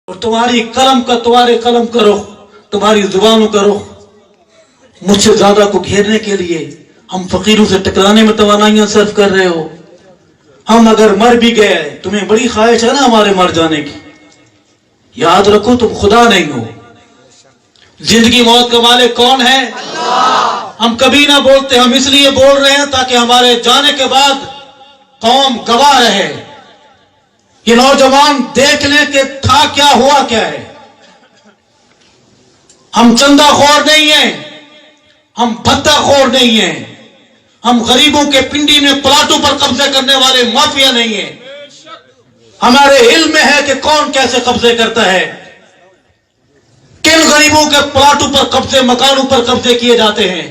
اور तुम्हारे कलम का रुख, तुम्हारी जुबानों का रुख मुझसे ज्यादा को घेरने के लिए हम फकीरों से टकराने में तवानाइयां सर्फ कर रहे हो। हम अगर मर भी गए, तुम्हें बड़ी ख्वाहिश है ना हमारे मर जाने की, याद रखो तुम खुदा नहीं हो। जिंदगी मौत का मालिक कौन है? हम कभी ना बोलते, हम इसलिए बोल रहे हैं ताकि हमारे जाने के बाद कौम गवाह रहे, ये नौजवान देख लें कि था क्या हुआ क्या है। हम चंदाखोर नहीं हैं, हम भत्ताखोर नहीं हैं, हम गरीबों के पिंडी में प्लाटों पर कब्जे करने वाले माफिया नहीं हैं। हमारे इल्म में है कि कौन कैसे कब्जे करता है, किन गरीबों के प्लाटों पर कब्जे, मकानों पर कब्जे किए जाते हैं।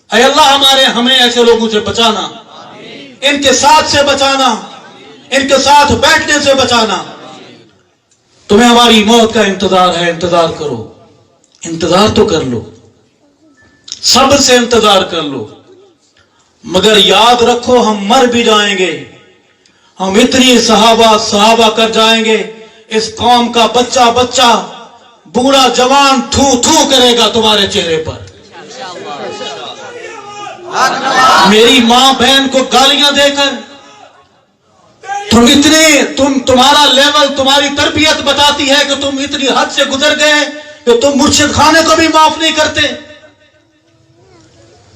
ऐ अल्लाह हमें ऐसे लोगों से बचाना, इनके साथ से बचाना, इनके साथ बैठने से बचाना। तुम्हें हमारी मौत का इंतजार है, इंतजार करो, इंतजार तो कर लो, सब्र से इंतजार कर लो, मगर याद रखो हम मर भी जाएंगे, हम इतनी सहाबा कर जाएंगे, इस कौम का बच्चा बच्चा बूढ़ा जवान थू थू करेगा तुम्हारे चेहरे पर। मेरी मां बहन को गालियां देकर तुम्हारा लेवल, तुम्हारी तरबियत बताती है कि तुम इतनी हद से गुजर गए कि तुम मुर्शिद खाने को भी माफ नहीं करते।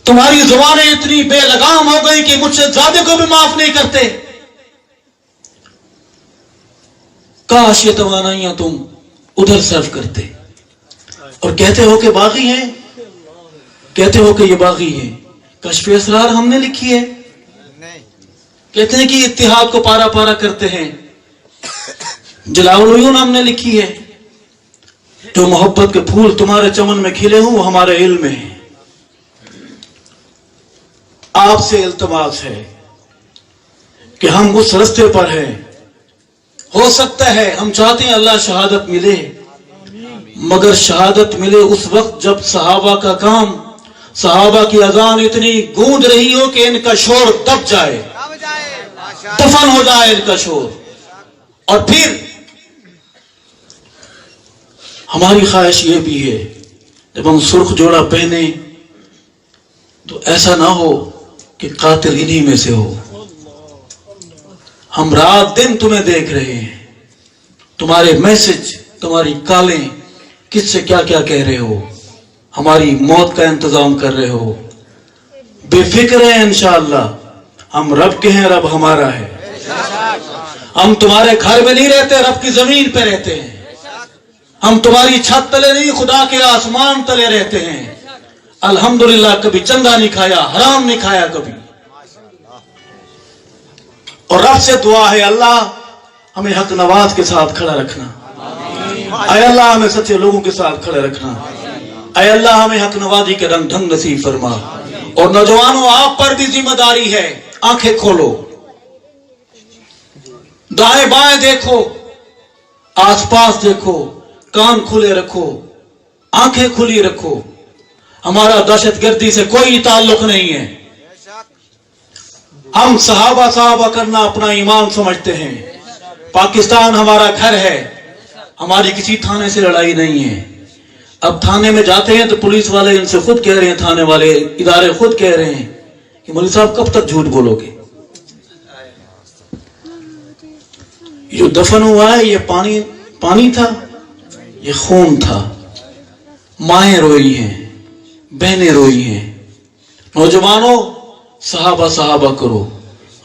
तुम्हारी जुबानें इतनी बेलगाम हो गई कि मुर्शिद जादे को भी माफ नहीं करते। काश ये तवानाइयां तुम उधर सर्व करते और कहते हो कि बागी हैं, कहते हो कि ये बागी हैं। कश्फ असरार हमने लिखी है, कहते हैं कि इत्तिहाद को पारा पारा करते हैं। जलाउल उयून हमने लिखी है, जो मोहब्बत के फूल तुम्हारे चमन में खिले हों वो हमारे इल्म में है। आपसे इल्तमास है कि हम उस रास्ते पर हैं। हो सकता है हम चाहते हैं अल्लाह शहादत मिले, मगर शहादत मिले उस वक्त जब सहाबा का काम, सहाबा की अजान इतनी गूंज रही हो कि इनका शोर दब जाए, दफन हो जाए इनका शोर। और फिर हमारी ख्वाहिश ये भी है जब हम सुर्ख जोड़ा पहने तो ऐसा ना हो कि कातिल इन्हीं में से हो। हम रात दिन तुम्हें देख रहे हैं, तुम्हारे मैसेज, तुम्हारी कालें किससे क्या क्या कह रहे हो, हमारी मौत का इंतजाम कर रहे हो। बेफिक्र है इंशाअल्लाह, हम रब के हैं, रब हमारा है। हम तुम्हारे घर में नहीं रहते, रब की जमीन पे रहते हैं। हम तुम्हारी छत तले नहीं, खुदा के आसमान तले रहते हैं। अल्हम्दुलिल्लाह कभी चंदा नहीं खाया, हराम नहीं खाया कभी। और रब से दुआ है अल्लाह हमें हक नवाज के साथ खड़ा रखना, ऐ अल्लाह हमें सच्चे लोगों के साथ खड़े रखना, ऐ अल्लाह हमें हक नवाजी के रंग ढंग नसीब फरमा। और नौजवानों आप पर भी जिम्मेदारी है, आंखें खोलो, दाएं बाएं देखो, आसपास देखो, कान खुले रखो, आंखें खुली रखो। हमारा दहशतगर्दी से कोई ताल्लुक नहीं है। हम सहाबा करना अपना ईमान समझते हैं। पाकिस्तान हमारा घर है, हमारी किसी थाने से लड़ाई नहीं है। अब थाने में जाते हैं तो पुलिस वाले इनसे खुद कह रहे हैं, थाने वाले इदारे खुद कह रहे हैं कि मौलवी साहब कब तक झूठ बोलोगे। जो दफन हुआ है ये पानी था, ये खून था। माएं रोई हैं, बहनें रोई हैं। नौजवानों सहाबा करो,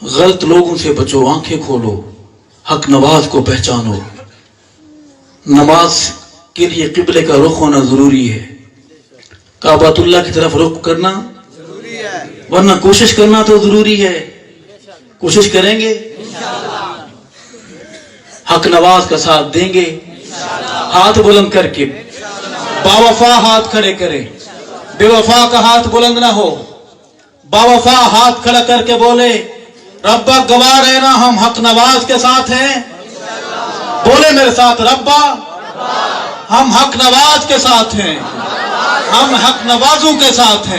गलत लोगों से बचो, आंखें खोलो, हक नवाज को पहचानो। नमाज के लिए किबले का रुख होना जरूरी है, काबतुल्लाह की तरफ रुख करना जरूरी है, वरना कोशिश करना तो जरूरी है। कोशिश करेंगे, हक नवाज का साथ देंगे, हाथ बुलंद करके बावफा हाथ खड़े करें, बेवफा का हाथ बुलंद ना हो। बावफा हाथ खड़ा करके बोले रब्बा गवाह रहना हम हक नवाज के साथ हैं। बोले मेरे साथ, रब्बा हम हक नवाज के साथ हैं, हम हक नवाजों के साथ हैं।